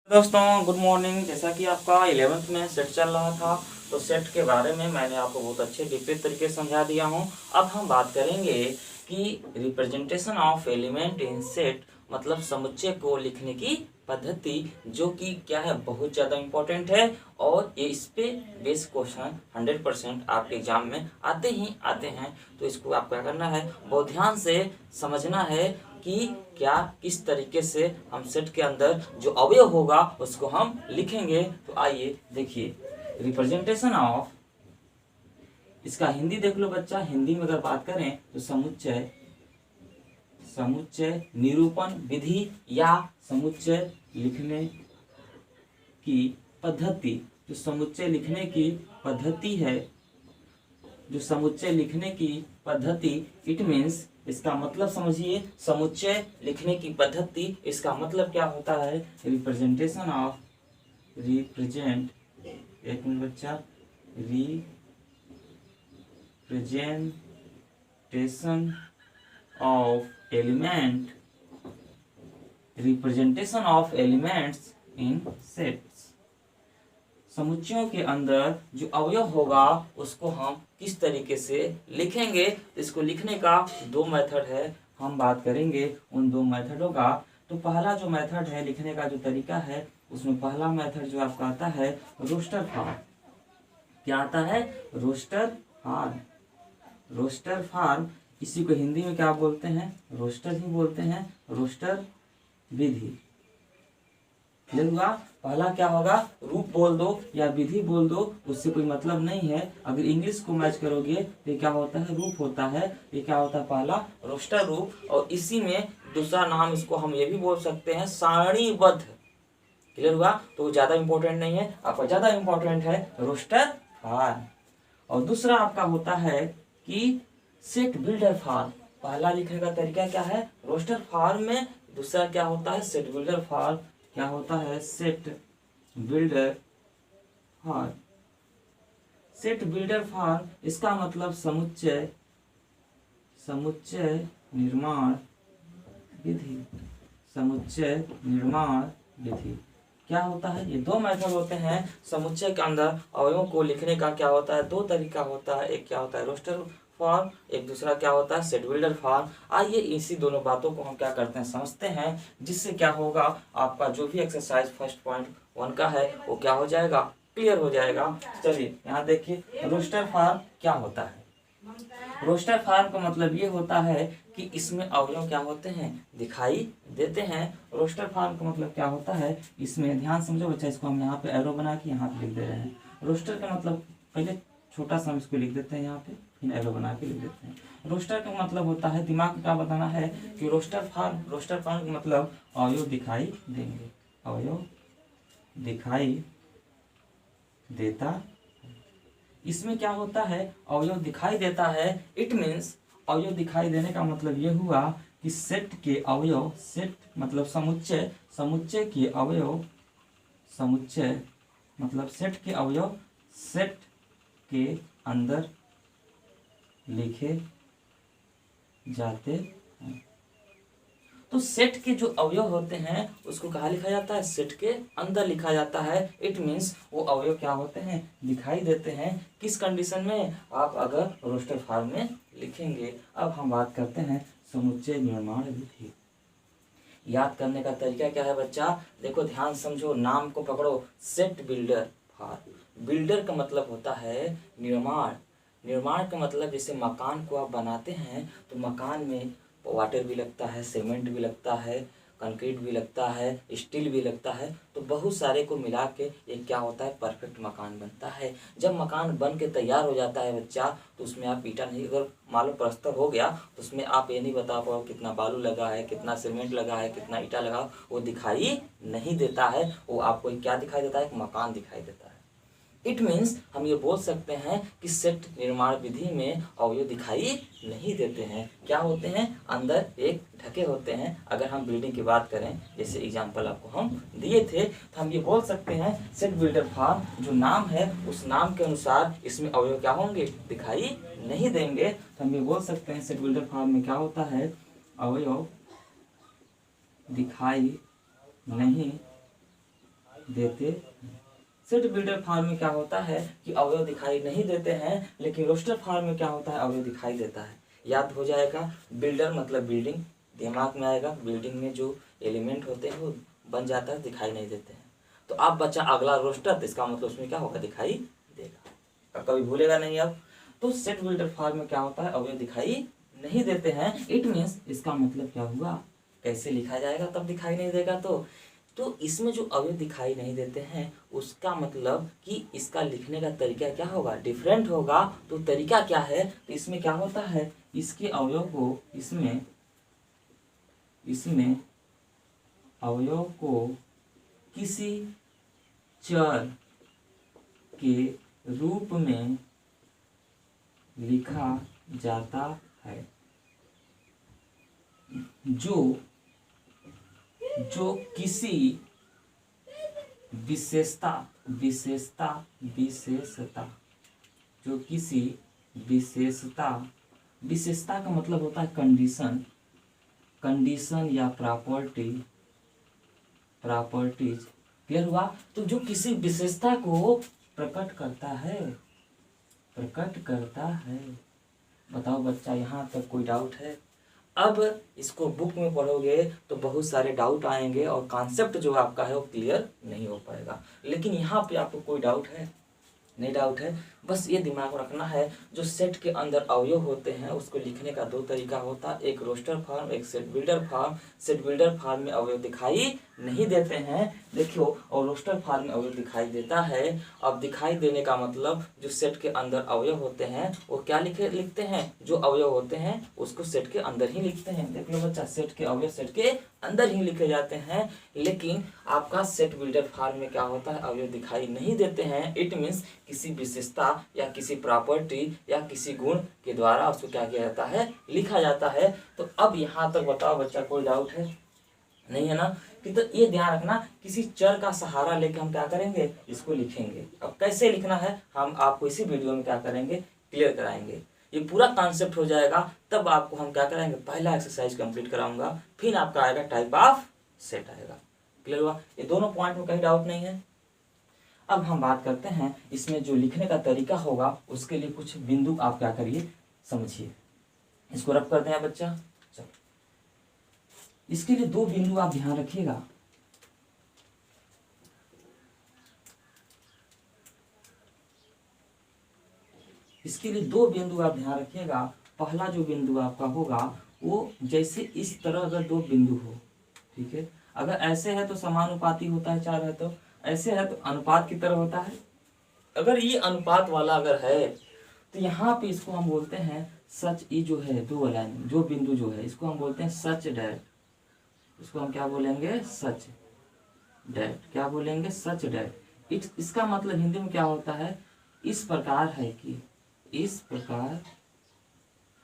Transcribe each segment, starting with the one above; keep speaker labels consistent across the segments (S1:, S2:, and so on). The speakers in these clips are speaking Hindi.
S1: दोस्तों गुड मॉर्निंग। जैसा कि आपका 11th में सेट चल रहा था तो सेट के बारे में मैंने आपको बहुत अच्छे डिटेल तरीके से समझा दिया हूं। अब हम बात करेंगे कि representation of element in set मतलब समुच्चय को लिखने की पद्धति, जो कि क्या है बहुत ज़्यादा इम्पोर्टेंट है और ये इस पे बेस क्वेश्चन 100% आपके एग्जाम में आते ही आते हैं। तो इसको आप क्या करना है, बहुत ध्यान से समझना है कि क्या किस तरीके से हम सेट के अंदर जो अवयव होगा उसको हम लिखेंगे। तो आइए देखिए, रिप्रेजेंटेशन ऑफ, इसका हिंदी देख लो बच्चा। हिंदी में अगर बात करें तो समुच्चय, समुच्चय निरूपण विधि या समुच्चय लिखने की पद्धति। जो समुच्चय लिखने की पद्धति है, जो समुच्चय लिखने की पद्धति, इट मीन्स, इसका मतलब समझिए, समुच्चय लिखने की पद्धति इसका मतलब क्या होता है, रिप्रेजेंटेशन ऑफ, रिप्रेजेंट, एक मिनट बच्चा, representation of element, representation of elements in sets. समुच्चयों के अंदर जो अवयव होगा उसको हम किस तरीके से लिखेंगे। इसको लिखने का दो मेथड है, हम बात करेंगे उन दो मेथडों का। तो पहला जो मेथड है लिखने का जो तरीका है, उसमें पहला मेथड जो आपका आता है रोस्टर फॉर्म। क्या आता है, रोस्टर फॉर्म। रोस्टर फॉर्म, इसी को हिंदी में क्या बोलते हैं, रोस्टर ही बोलते हैं, रोस्टर विधि। क्लियर हुआ। पहला क्या होगा, रूप बोल दो या विधि बोल दो, उससे कोई मतलब नहीं है। अगर इंग्लिश को मैच करोगे तो ये क्या होता है, रूप होता है। ये क्या होता है, पहला रोस्टर रूप। और इसी में दूसरा नाम इसको हम ये भी बोल सकते हैं, सारणीबद्ध। क्लियर हुआ। तो ज्यादा इंपॉर्टेंट नहीं है, आपका ज्यादा इंपॉर्टेंट है रोस्टर फॉर्म। और दूसरा आपका होता है कि सेट बिल्डर फॉर्म। पहला लिखने का तरीका क्या है, रोस्टर फॉर्म में। दूसरा क्या होता है, सेट बिल्डर फॉर्म। क्या होता है, set builder form. Set builder form, इसका मतलब समुच्चय, समुच्चय निर्माण विधि, समुच्चय निर्माण विधि। क्या होता है, ये दो मेथड होते हैं समुच्चय के अंदर अवयवों को लिखने का। क्या होता है, दो तरीका होता है, एक क्या होता है रोस्टर फॉर्म, एक दूसरा क्या होता है सेट बिल्डर फॉर्म। आइए इसी दोनों बातों को हम क्या करते हैं, समझते हैं, जिससे क्या होगा, आपका जो भी एक्सरसाइज फर्स्ट पॉइंट 1 का है वो क्या हो जाएगा, क्लियर हो जाएगा। चलिए यहाँ देखिए, रोस्टर फॉर्म क्या होता है। रोस्टर फॉर्म का मतलब ये होता है कि इसमें अवयव क्या होते हैं, दिखाई देते हैं। रोस्टर फॉर्म का मतलब क्या होता है, इसमें ध्यान समझो बच्चा, इसको हम यहाँ पे एरो बना के यहाँ पे लिख दे रहे हैं। रोस्टर का मतलब, पहले छोटा सा हम इसको लिख देते हैं यहाँ पे, फिर एरो बना के लिख देते हैं। रोस्टर का मतलब होता है, दिमाग में क्या बताना है कि रोस्टर फॉर्म, रोस्टर फॉर्म का मतलब अवयव दिखाई देंगे, अवयव दिखाई देता। इसमें क्या होता है, अवयव दिखाई देता है। इट मीन्स, अवयव दिखाई देने का मतलब ये हुआ कि सेट के अवयव, सेट मतलब समुच्चय, समुच्चय के अवयव, समुच्चय मतलब सेट के अवयव सेट के अंदर लिखे जाते हैं। तो सेट के जो अवयव होते हैं उसको कहाँ लिखा जाता है, सेट के अंदर लिखा जाता है। इट मीन्स वो अवयव क्या होते हैं, दिखाई देते हैं। किस कंडीशन में, आप अगर रोस्टर फॉर्म में लिखेंगे। अब हम बात करते हैं समुच्चय निर्माण विधि। याद करने का तरीका क्या है बच्चा, देखो ध्यान समझो, नाम को पकड़ो, सेट बिल्डर फॉर्म। बिल्डर का मतलब होता है निर्माण। निर्माण का मतलब जैसे मकान को आप बनाते हैं तो मकान में वाटर भी लगता है, सीमेंट भी लगता है, कंक्रीट भी लगता है, स्टील भी लगता है। तो बहुत सारे को मिला के एक क्या होता है, परफेक्ट मकान बनता है। जब मकान बन के तैयार हो जाता है बच्चा, तो उसमें आप ईटा नहीं, अगर मान लो प्लास्टर हो गया तो उसमें आप ये नहीं बता पाओ कितना बालू लगा है, कितना सीमेंट लगा है, कितना ईटा लगा, वो दिखाई नहीं देता है। वो आपको क्या दिखाई देता है, एक मकान दिखाई देता है। इट मीन्स हम ये बोल सकते हैं कि सेट निर्माण विधि में अवयव दिखाई नहीं देते हैं। क्या होते हैं, अंदर एक ढके होते हैं। अगर हम बिल्डिंग की बात करें, जैसे एग्जांपल आपको हम दिए थे, तो हम ये बोल सकते हैं सेट बिल्डर फॉर्म जो नाम है उस नाम के अनुसार इसमें अवयव क्या होंगे, दिखाई नहीं देंगे। तो हम ये बोल सकते हैं सेट बिल्डर फॉर्म में क्या होता है, अवयव दिखाई नहीं देते हैं। सेट बिल्डर फॉर्म में क्या होता है कि अवयव दिखाई नहीं देते हैं, लेकिन रोस्टर फॉर्म में क्या होता है, अवयव दिखाई देता है। याद हो जाएगा, बिल्डर मतलब बिल्डिंग, दिमाग में आएगा, बिल्डिंग में जो एलिमेंट होते हैं वो बन जाता है, दिखाई नहीं देते हैं। तो अब बच्चा अगला रोस्टर, तो इसका मतलब उसमें क्या होगा, दिखाई देगा, और कभी भूलेगा नहीं अब। तो सेट बिल्डर फॉर्म में क्या होता है, अवयव दिखाई नहीं देते हैं। इट मीन्स इसका मतलब क्या हुआ, कैसे लिखा जाएगा तब दिखाई नहीं देगा। तो इसमें जो अवयव दिखाई नहीं देते हैं उसका मतलब कि इसका लिखने का तरीका क्या होगा, डिफरेंट होगा। तो तरीका क्या है, तो इसमें क्या होता है, इसके अवयव को इसमें अवयव को किसी चर के रूप में लिखा जाता है जो किसी विशेषता जो किसी विशेषता का मतलब होता है कंडीशन या प्रॉपर्टीज। क्लियर हुआ। तो जो किसी विशेषता को प्रकट करता है। बताओ बच्चा, यहाँ तक कोई डाउट है? अब इसको बुक में पढ़ोगे तो बहुत सारे डाउट आएंगे और कॉन्सेप्ट जो आपका है वो क्लियर नहीं हो पाएगा। लेकिन यहाँ पे आपको कोई डाउट है? नहीं डाउट है। बस ये दिमाग में रखना है, जो सेट के अंदर अवयव होते हैं उसको लिखने का दो तरीका होता है, एक रोस्टर फॉर्म, एक set builder form. Set builder form में अवयव दिखाई नहीं देते हैं, देखियो, और रोस्टर फॉर्म में अवयव दिखाई देता है। अब दिखाई देने का मतलब जो सेट के अंदर अवयव होते हैं वो क्या लिखते हैं, जो अवयव होते हैं उसको सेट के अंदर ही लिखते हैं। देख लो बच्चा, सेट के अवयव सेट के अंदर ही लिखे जाते हैं। लेकिन आपका सेट बिल्डर फॉर्म में क्या होता है, अवयव दिखाई नहीं देते हैं। इट मीन्स किसी विशेषता या किसी प्रॉपर्टी या किसी गुण के द्वारा उसको क्या किया जाता है, लिखा जाता है। तो अब यहाँ तक बताओ बच्चा, कोई डाउट है? नहीं है ना। कि तो ये ध्यान रखना, किसी चर का सहारा लेकर हम क्या करेंगे, इसको लिखेंगे। अब कैसे लिखना है हम आपको इसी वीडियो में क्या करेंगे, क्लियर कराएंगे। ये पूरा कॉन्सेप्ट हो जाएगा तब आपको हम क्या कराएंगे, पहला एक्सरसाइज कंप्लीट कराऊंगा, फिर आपका आएगा टाइप ऑफ सेट आएगा। क्लियर हुआ। ये दोनों पॉइंट में कहीं डाउट नहीं है। अब हम बात करते हैं इसमें जो लिखने का तरीका होगा, उसके लिए कुछ बिंदु आप क्या करिए, समझिए। इसको रब करते हैं बच्चा। चलो, इसके लिए दो बिंदु आप ध्यान रखिएगा। इसके लिए दो बिंदु आप ध्यान रखिएगा। पहला जो बिंदु आपका होगा वो जैसे इस तरह अगर दो बिंदु हो, ठीक है, अगर ऐसे है तो समानुपाती होता है, चार है तो, ऐसे है तो अनुपात की तरह होता है। अगर ये अनुपात वाला अगर है तो यहाँ पे इसको हम बोलते हैं सच। ये जो है दो लाइन जो बिंदु जो है इसको हम बोलते हैं सच डैट। इसको हम क्या बोलेंगे, सच डैट। क्या बोलेंगे, सच डैट। इसका मतलब हिंदी में क्या होता है, इस प्रकार है कि, इस प्रकार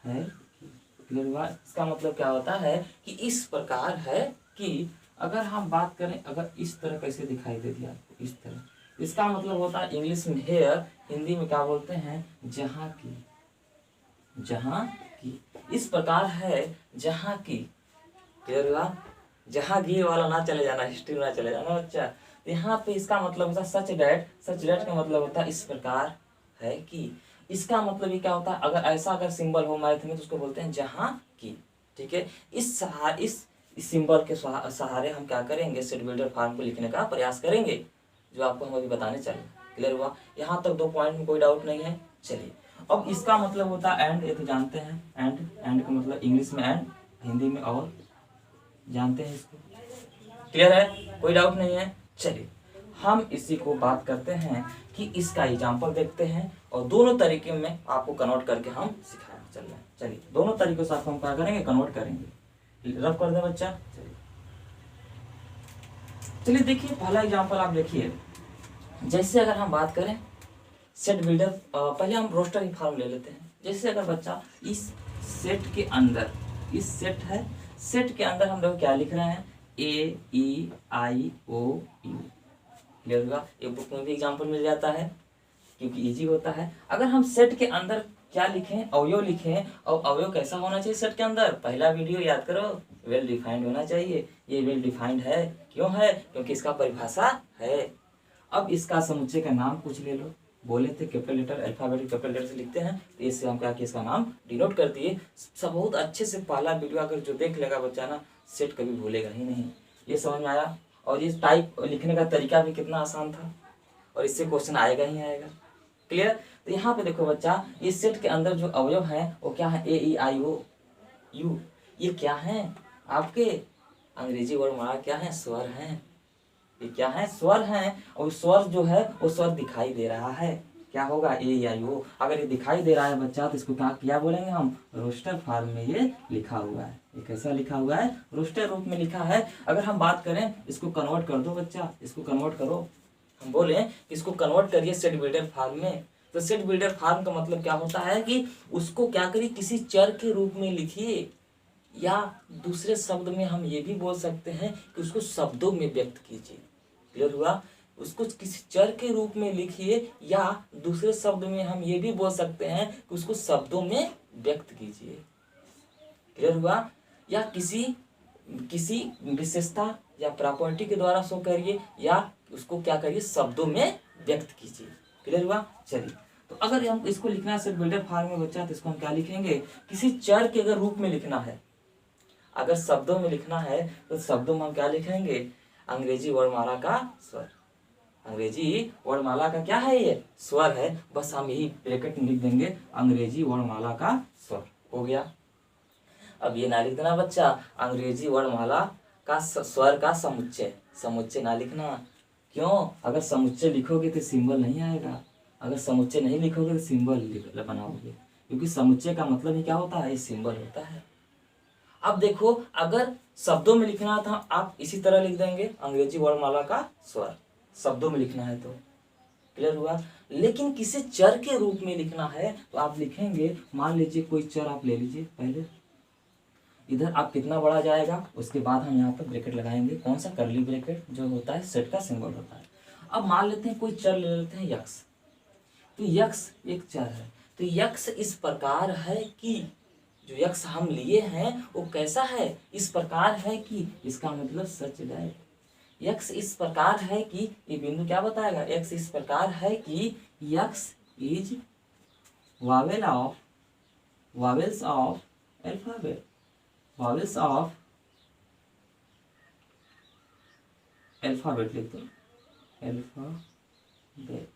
S1: है कि। क्लियर हुआ। इसका मतलब क्या होता है कि इस प्रकार है कि। अगर हम बात करें, अगर इस तरह कैसे दिखाई दे दिया आपको, इस तरह, इसका मतलब होता है इंग्लिश में हेयर, हिंदी में क्या बोलते हैं, जहाँ की। जहाँ की, इस प्रकार है जहाँ की। क्लियर हुआ। जहाँ की वाला ना चले जाना, हिस्ट्री में ना चले जाना बच्चा। यहाँ पे इसका मतलब होता है सच डैट। सच डैट का मतलब होता है इस प्रकार है कि। इसका मतलब ये क्या होता है, अगर ऐसा अगर सिंबल हो मैथ में तो उसको बोलते हैं जहाँ की। ठीक है। इस सिंबल के सहारे हम क्या करेंगे, सेट बिल्डर फॉर्म को लिखने का प्रयास करेंगे, जो आपको हम अभी बताने चले। क्लियर हुआ। यहाँ तक दो पॉइंट में कोई डाउट नहीं है। चलिए, अब इसका मतलब होता है एंड, ये तो जानते हैं। एंड का मतलब इंग्लिश में एंड, हिंदी में और, जानते हैं इसको। क्लियर है, कोई डाउट नहीं है। चलिए, हम इसी को बात करते हैं कि इसका एग्जाम्पल देखते हैं और दोनों तरीके में आपको कन्वर्ट करके हम सिखाना चल रहे हैं। चलिए, दोनों तरीकों से आपको हम क्या करेंगे, कन्वर्ट करेंगे। रब कर दे बच्चा। चलिए देखिए, पहला एग्जाम्पल आप देखिए। जैसे अगर हम बात करें सेट बिल्डर, पहले हम रोस्टर ही फॉर्म ले लेते हैं। जैसे अगर बच्चा इस सेट के अंदर, इस सेट है, सेट के अंदर हम लोग क्या लिख रहे हैं, AEIOU। क्लियर होगा। ये बुक में भी एग्जाम्पल मिल जाता है क्योंकि इजी होता है। अगर हम सेट के अंदर क्या लिखें, अवयव लिखें। और अवयव कैसा होना चाहिए सेट के अंदर, पहला वीडियो याद करो, वेल डिफाइंड होना चाहिए। ये वेल डिफाइंड है, क्यों है, क्योंकि इसका परिभाषा है। अब इसका समुच्चय का नाम कुछ ले लो, बोले थे capital letter alphabetic capital letter से लिखते हैं, तो इससे हम क्या किए, इसका नाम डिनोट कर दिए। सब बहुत अच्छे से पहला वीडियो अगर जो देख लेगा बच्चा ना, सेट कभी भूलेगा ही नहीं। ये समझ में आया। और ये टाइप लिखने का तरीका भी कितना आसान था, और इससे क्वेश्चन आएगा ही आएगा। क्लियर। तो यहाँ पे देखो बच्चा, इस सेट के अंदर जो अवयव है वो क्या है, ए ई आई ओ यू, ये क्या है आपके अंग्रेजी वर्णमाला क्या है, स्वर हैं। ये क्या है, स्वर हैं। और स्वर जो है वो स्वर दिखाई दे रहा है, क्या होगा, ए ई आई ओ। अगर ये दिखाई दे रहा है बच्चा तो इसको क्या बोलेंगे हम, रोस्टर फॉर्म में ये लिखा हुआ है। ये कैसा लिखा हुआ है, रोस्टर रूप में लिखा है। अगर हम बात करें, इसको कन्वर्ट कर दो बच्चा, इसको कन्वर्ट करो। हम बोले इसको कन्वर्ट करिए सेट बिल्डर फॉर्म में। तो सेट बिल्डर फॉर्म का मतलब क्या होता है कि उसको क्या करिए, किसी चर के रूप में लिखिए, या दूसरे शब्द में हम ये भी बोल सकते हैं कि उसको शब्दों में व्यक्त कीजिए। क्लियर हुआ। उसको किसी चर के रूप में लिखिए, या दूसरे शब्द में हम ये भी बोल सकते हैं कि उसको शब्दों में व्यक्त कीजिए। क्लियर हुआ। या किसी विशेषता या प्रॉपर्टी के द्वारा शो करिए, या उसको क्या करिए, शब्दों में व्यक्त कीजिए। क्लियर हुआ। चलिए, तो अगर हम इसको लिखना है सेट बिल्डर फॉर्म में बच्चा, तो इसको हम क्या लिखेंगे, किसी चर के अगर रूप में लिखना है, अगर शब्दों में लिखना है तो शब्दों में हम क्या लिखेंगे, अंग्रेजी वर्णमाला का स्वर। अंग्रेजी वर्णमाला का क्या है, ये स्वर है। बस हम यही ब्रैकेट में लिख देंगे, अंग्रेजी वर्णमाला का स्वर। हो गया। अब ये ना लिख देना बच्चा, अंग्रेजी वर्णमाला का स्वर का समुच्चय। समुच्चय ना लिखना, क्यों, अगर समुच्चय लिखोगे तो सिंबल नहीं आएगा, अगर समुच्चय नहीं लिखोगे तो सिंबल बनाओगे, क्योंकि समुच्चय का मतलब ही क्या होता है, सिंबल होता है। अब देखो, अगर शब्दों में लिखना था आप इसी तरह लिख देंगे, अंग्रेजी वर्णमाला का स्वर, शब्दों में लिखना है तो। क्लियर हुआ। लेकिन किसी चर के रूप में लिखना है तो आप लिखेंगे, मान लीजिए कोई चर आप ले लीजिए, पहले इधर आप कितना बड़ा जाएगा, उसके बाद हम यहाँ पर ब्रैकेट लगाएंगे, कौन सा, करली ब्रैकेट, जो होता है सेट का सिंबल होता है। अब मान लेते हैं कोई चर ले लेते हैं यक्स, तो यक्स एक चर है। तो यक्स इस प्रकार है कि, जो यक्स हम लिए हैं वो कैसा है, इस प्रकार है कि, इसका मतलब सच है। यक्स इस प्रकार है कि, ये बिंदु क्या बताएगा, यक्स इस प्रकार है कि x is vowels of alphabet, vowels of alphabet लिख दो, अल्फाबेट।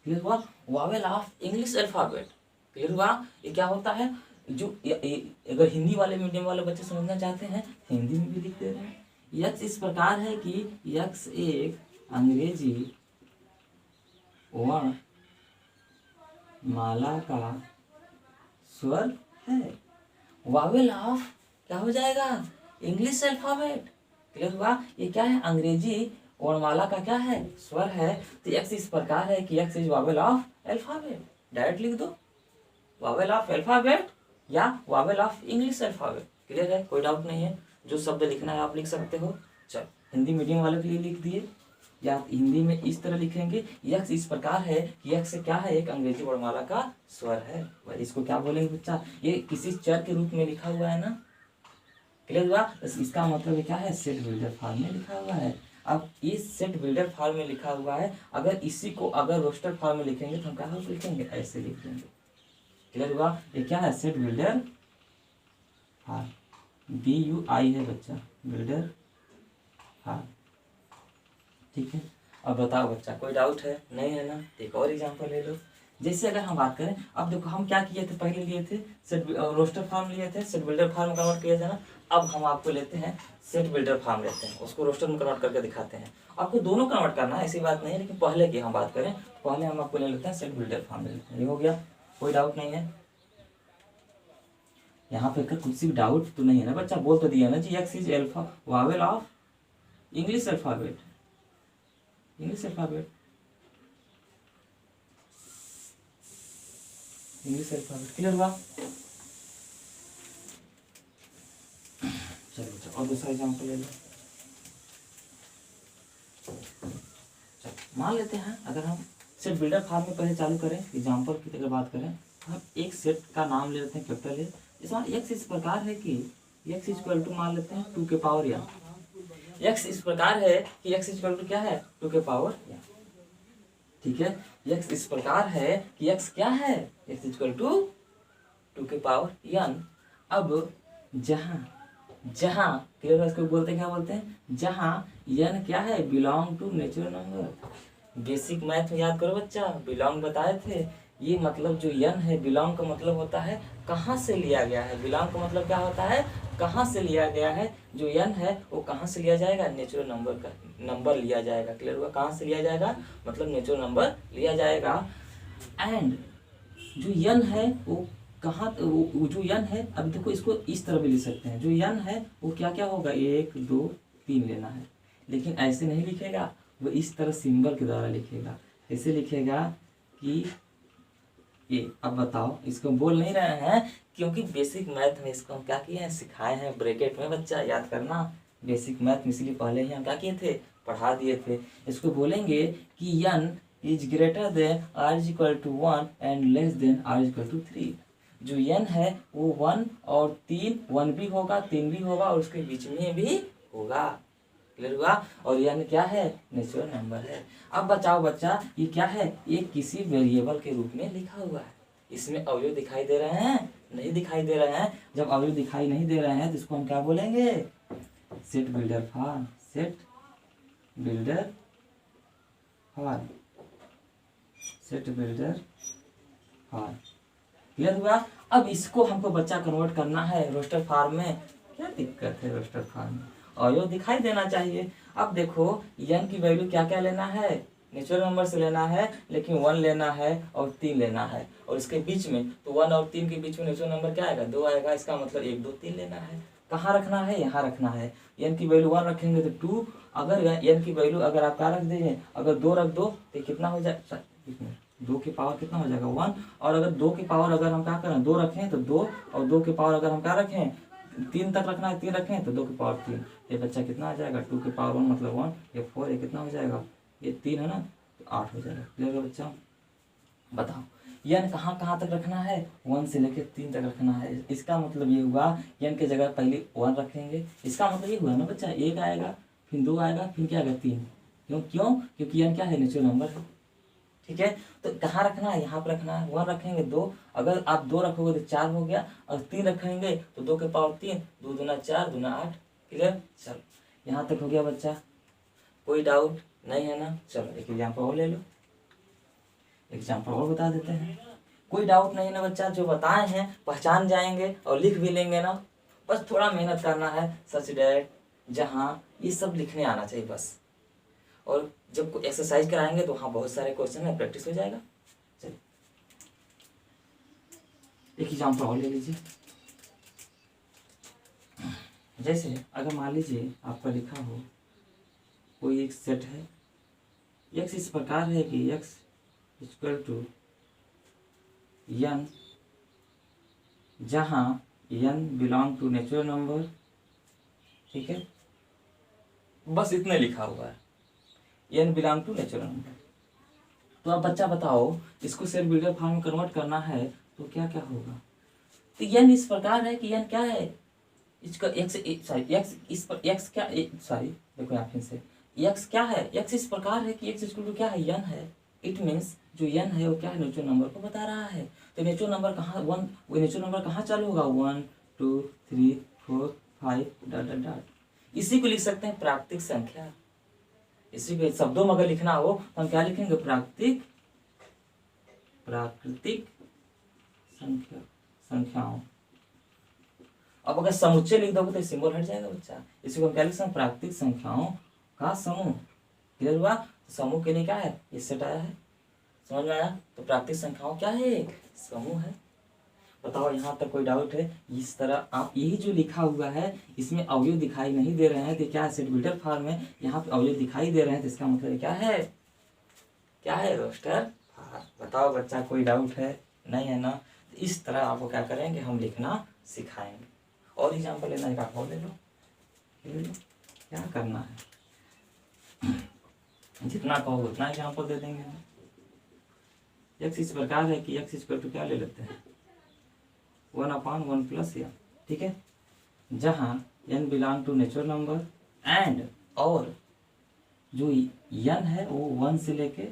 S1: क्लियर हुआ। Wavell of English alphabet. Clear हुआ। ये क्या होता है, जो अगर हिंदी वाले मीडियम वाले बच्चे समझना चाहते हैं, हिंदी में भी लिख दे रहे हैं। यक्स इस प्रकार है कि यक्स एक अंग्रेजी वर्णमाला का स्वर है। वावेल ऑफ क्या हो जाएगा, इंग्लिश अल्फाबेट। क्लियर हुआ। ये क्या है, अंग्रेजी वर्णमाला का क्या है, स्वर है। तो यक्स इस प्रकार है कि x is Wavell of alphabet. Direct लिख दो, वावेल ऑफ अल्फाबेट या Wavell of English alphabet. Clear है, कोई डाउट नहीं है। जो शब्द लिखना है आप लिख सकते हो। चलो, हिंदी मीडियम वाले के लिए लिख दिए, या हिंदी में इस तरह लिखेंगे, यक्स इस प्रकार है कि यक्स क्या है, एक अंग्रेजी वर्णमाला का स्वर है। इसको क्या बोलेंगे बच्चा, ये किसी चर के रूप में लिखा हुआ है ना। क्लियर हुआ। इसका मतलब क्या है, सेट बिल्डर फॉर्म में लिखा हुआ है। अब इस सेट बिल्डर फॉर्म में लिखा हुआ है, अगर इसी को अगर रोस्टर फॉर्म में लिखेंगे तो हम क्या लिखेंगे, ऐसे लिख देंगे। क्लियर हुआ। ये क्या है, सेट बिल्डर फॉर्म, BUI है बच्चा, बिल्डर फॉर्म। ठीक है। अब बताओ बच्चा, कोई डाउट है, नहीं है ना। एक और एग्जांपल ले लो। जैसे अगर हम बात करें, अब देखो हम क्या किए थे, पहले लिए थे सेट रोस्टर फॉर्म लिए थे, सेट बिल्डर फॉर्म कन्वर्ट किए थे ना। अब हम आपको लेते हैं सेट बिल्डर फॉर्म लेते हैं, उसको रोस्टर में कन्वर्ट करके दिखाते हैं। आपको दोनों कन्वर्ट करना है, ऐसी बात नहीं है, लेकिन पहले की हम बात करें, पहले हम आपको ले लेते हैं सेट बिल्डर फॉर्म ले लेते हैं। ये हो गया, कोई डाउट नहीं है। यहाँ पे कुछ भी डाउट तो नहीं है ना बच्चा, बोल तो दिया ना जी, X is alpha vowel of English alphabet, English alphabet, English alphabet. Clear हुआ। चलो बच्चा, और दूसरा एग्जाम्पल ले लो। मान लेते हैं, अगर हम सेट बिल्डर फॉर्म में पहले चालू करें, एग्जाम्पल की अगर बात करें, हम एक सेट का नाम ले लेते हैं कैपिटल ए। इसमें एक्स इस प्रकार है कि एक्स इक्वल टू मान लेते हैं 2 के पावर या एक्स इस प्रकार है कि एक्स इक्वल टू क्या है 2 के पावर या। ठीक है, एक्स इस प्रकार है कि एक्स क्या है एक्स इक्वल टू 2 के पावर n। अब जहाँ जहाँ क्लियर है, इसको बोलते हैं क्या बोलते हैं, जहाँ n क्या है belong to natural number. Basic math में याद करो बच्चा, बिलोंग बताए थे। ये मतलब जो n है, बिलोंग का मतलब होता है कहाँ से लिया गया है। बिलोंग का मतलब क्या होता है, कहाँ से लिया गया है। जो n है वो कहाँ से लिया जाएगा, नेचुरल नंबर का नंबर लिया जाएगा। क्लियर हुआ, कहाँ से लिया जाएगा मतलब नेचुरल नंबर लिया जाएगा। एंड जो n है वो कहाँ, वो जो n है, अब देखो इसको इस तरह भी लिख सकते हैं। जो n है वो क्या क्या होगा 1 2 3 लेना है, लेकिन ऐसे नहीं लिखेगा, वो इस तरह सिंबल के द्वारा लिखेगा। ऐसे लिखेगा कि ये। अब बताओ, इसको बोल नहीं रहे हैं क्योंकि बेसिक मैथ में इसको हम क्या किए हैं, सिखाए हैं ब्रैकेट में। बच्चा याद करना, बेसिक मैथ में इसलिए पहले ही हम क्या किए थे, पढ़ा दिए थे। इसको बोलेंगे कि n is greater than or is equal to 1 and less than or is equal to 3। जो n है वो 1 और 3, 1 भी होगा 3 भी होगा और उसके बीच में भी होगा। क्लियर हुआ, और n क्या है नेचुरल नंबर है। अब बचाओ बच्चा, ये क्या है, ये किसी वेरिएबल के रूप में लिखा हुआ है। इसमें अवयव दिखाई दे रहे हैं, नहीं दिखाई दे रहे हैं। जब अवयव दिखाई नहीं दे रहे हैं तो इसको हम क्या बोलेंगे, set builder form. Set builder form, set builder form. Clear हुआ। अब इसको हमको बच्चा कन्वर्ट करना है रोस्टर फॉर्म में। क्या दिक्कत है रोस्टर फॉर्म में, अवयव दिखाई देना चाहिए। अब देखो n की वैल्यू क्या क्या लेना है, नेचुरल नंबर से लेना है, लेकिन 1 लेना है और 3 लेना है। और इसके बीच में तो 1 और 3 के बीच में नेचुरल नंबर क्या आएगा 2 आएगा। इसका मतलब 1 2 3 लेना है। कहाँ रखना है, यहाँ रखना है। n की वैल्यू 1 रखेंगे तो 2, अगर n की वैल्यू अगर आप क्या रख देंगे, अगर 2 रख दो तो कितना हो जाए, 2 के पावर कितना हो जाएगा 1। और अगर 2 के पावर अगर हम क्या करें 2 रखें तो 2, और 2 के पावर अगर हम क्या रखें 3 तक रखना है, 3 रखें तो 2 के पावर 3। ये बच्चा कितना आ जाएगा 2 के पावर 1 मतलब 1, ये 4, ये कितना हो जाएगा, ये 3 है ना, तो 8 हो जाएगा। क्लियर है बच्चा। बताओ n कहाँ कहाँ तक रखना है, 1 से लेकर 3 तक रखना है। इसका मतलब ये हुआ n की जगह पहले 1 रखेंगे। इसका मतलब ये हुआ ना बच्चा, 1 आएगा फिर 2 आएगा फिर क्या आएगा 3। क्यों क्योंकि n क्या है नेचुरल नंबर है। ठीक है, तो कहाँ रखना है, यहाँ पर रखना है। 1 रखेंगे 2, अगर आप 2 रखोगे तो 4 हो गया, और 3 रखेंगे तो 2 के पावर 3, 2 दूना 4 दूना 8। क्लियर, चलो यहाँ तक हो गया बच्चा, कोई डाउट नहीं है ना। चलो एक एग्जाम्पल और ले लो, एग्जाम्पल और बता देते हैं। कोई डाउट नहीं है ना बच्चा, जो बताए हैं पहचान जाएंगे और लिख भी लेंगे ना। बस थोड़ा मेहनत करना है, सच डैट जहाँ ये सब लिखने आना चाहिए बस। और जब एक्सरसाइज कराएंगे तो वहाँ बहुत सारे क्वेश्चन है, प्रैक्टिस हो जाएगा। चलिए एक एग्जाम्पल और ले लीजिए। जैसे अगर मान लीजिए आपका लिखा हो कोई एक सेट है, x इस प्रकार है कि x इक्वल टू n, जहाँ n belong to natural number. ठीक है, बस इतने लिखा हुआ है, n belong to natural number. तो अब बच्चा बताओ इसको सेट बिल्डर फॉर्म में कन्वर्ट करना है तो क्या क्या होगा। तो n इस प्रकार है कि n क्या है, इसका x इस पर x क्या, सॉरी देखो यहाँ फिर से x क्या है, x इस प्रकार है कि x इक्वल टू क्या है n है। इट मीन्स जो n है वो क्या है नेचुरल नंबर को बता रहा है। तो नेचुरल नंबर कहाँ, वो नेचुरल नंबर कहाँ चालू होगा 1 2 3 4 5 डॉट डॉट डॉट। इसी को लिख सकते हैं प्राकृतिक संख्या। इसी को शब्दों में अगर लिखना हो तो हम क्या लिखेंगे, प्राकृतिक संख्या, संख्याओं। अब अगर समुच्चय लिख दोगे तो सिंबल हट जाएगा बच्चा। इसी को हम क्या लिख सकते हैं, प्राकृतिक संख्याओं का समूह। क्लियर हुआ, तो समूह के लिए क्या है, ये सेट आया है, समझ में आया। तो प्राकृतिक संख्याओं क्या है, एक समूह है। बताओ यहाँ तक कोई डाउट है। इस तरह आप यही जो लिखा हुआ है इसमें अवयव दिखाई नहीं दे रहे हैं तो क्या है, सेट बिल्डर फॉर्म में। यहाँ पे अवयव दिखाई दे रहे हैं तो इसका मतलब क्या है, क्या है रोस्टर फॉर्म। बताओ बच्चा कोई डाउट है, नहीं है ना। तो इस तरह आपको क्या करेंगे, हम लिखना सिखाएंगे। और एग्जाम्पल लेना एक आप और ले लो, क्या करना है जितना कहो उतना एग्जाम्पल दे देंगे हम। एक्स इस प्रकार है कि एक्स इक्वल टू क्या ले लेते हैं 1/1 प्लस n, ठीक है, जहाँ n belong to natural number and और जो n है वो 1 से लेके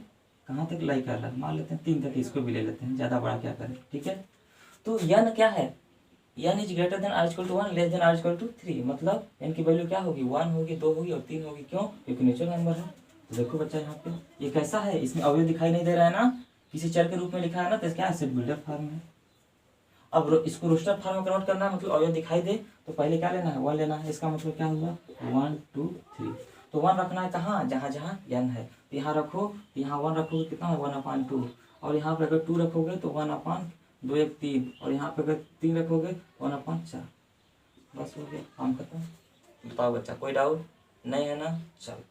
S1: कहाँ तक लाई कर रहा है, मान लेते हैं 3 तक, इसको भी ले लेते हैं, ज़्यादा बड़ा क्या करें, ठीक है। तो n क्या है, n is greater than r equal to 1 less than r equal to 3, मतलब n की वैल्यू क्या होगी 1 होगी, 2 होगी और 3 होगी, क्यों, क्योंकि नेचुरल नंबर है। तो देखो बच्चा यहाँ पे ये कैसा है, इसमें अवयव दिखाई नहीं दे रहा है ना, किसी चर के रूप में लिखा है ना, तो क्या है, सेट बिल्डर फॉर्म है। अब इसको रोस्टर फॉर्म में कन्वर्ट करना है, मतलब अवयव दिखाई दे तो पहले क्या लेना है 1 लेना है, इसका मतलब क्या हुआ 1 2 3, तो 1 रखना है कहाँ, जहाँ जहाँ n है, तो यहाँ रखो, यहाँ 1 रखोगे कितना है 1/2, और यहाँ पे अगर 2 रखोगे तो 1/2 1 3, और यहाँ पे अगर 3 रखोगे 1/4, बस हो गया, काम खत्म। बताओ बच्चा कोई डाउट नहीं है ना, चलो।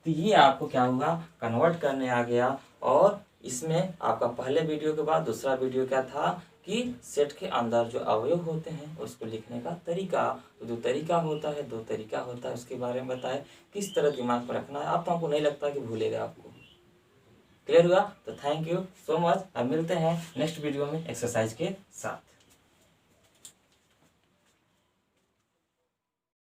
S1: तो ये आपको क्या हुआ, कन्वर्ट करने आ गया। और इसमें आपका पहले वीडियो के बाद दूसरा वीडियो क्या था कि सेट के अंदर जो अवयव होते हैं उसको लिखने का तरीका, तो जो तरीका होता है, 2 तरीका होता है, उसके बारे में बताए किस तरह दिमाग में रखना है। अब तो हमको नहीं लगता कि भूलेगा आपको, क्लियर हुआ। तो थैंक यू सो मच, अब मिलते हैं नेक्स्ट वीडियो में एक्सरसाइज के साथ।